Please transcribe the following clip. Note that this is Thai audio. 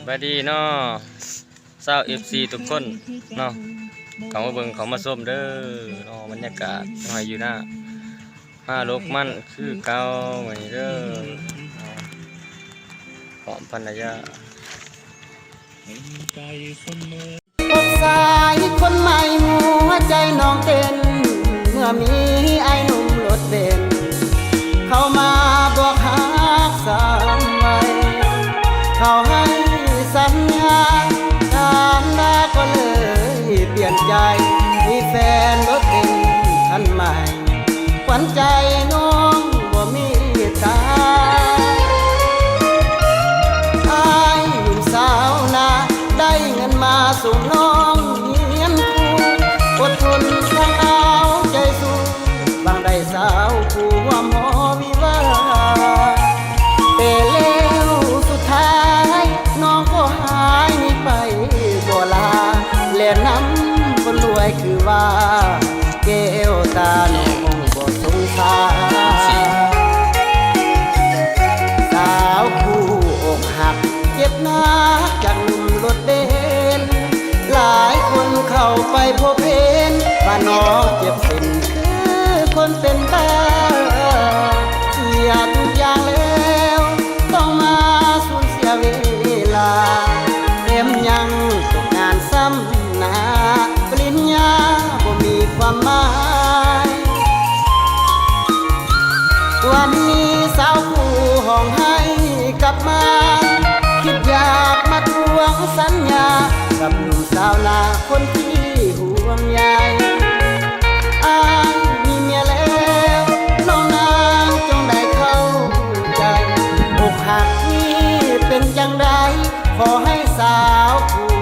บายดีเนาะเศร้าFC ทุกคนเนาะเขามาเบิ่งเขามาส้มเด้อเนาะบรรยากาศหน่อยอยู่หน้ามาลกมันคือเก่าเหมือนเด้อหอมภรรยาพบสายคนใหม่หัวใจน้องเต้นเมื่อมีไอ้หนุ่มรถเบนซ์เข้ามาบอกหากสามไว้เขาให้สัญญาการลาก็เลยเปลี่ยนใจมีแฟนรถเบนซ์คันใหม่ขวัญใจน้องบ่มีตาไอ้หนุ่มสาวนาได้เงินมาส่งน้องเรียนครูอดทนทั้งเอาใจสู้บางได้สาวผู้ว่าหมอวิวาแต่แล้วสุดท้ายน้องก็หายหนีไปบ่ลาแล่น้ำคนรวยคือว่าแก้วตาน้องบ่สงสารสาวผู้อกหักเจ็บหนักจากหนุ่มรถเบนซ์หลายคนเข้าไปพบเห็นว่าน้องเจ็บเป็นคือคนเป็นบ้าเสียทุกอย่างแล้วต้องมาสูญเสียเวลาเต็มยังตกงานซ้ำหน้าปริญญาบ่มีความหมายวันนี้สาวผู้ห้องให้กลับมาคิดอยากมาทวงสัญญากับหนุ่มสาวนาคนที่ห่วงใยอ้ายมีเมียแล้วน้องนางจงได้เข้าใจอกหักนี่เป็นจังใดขอให้สาวผู้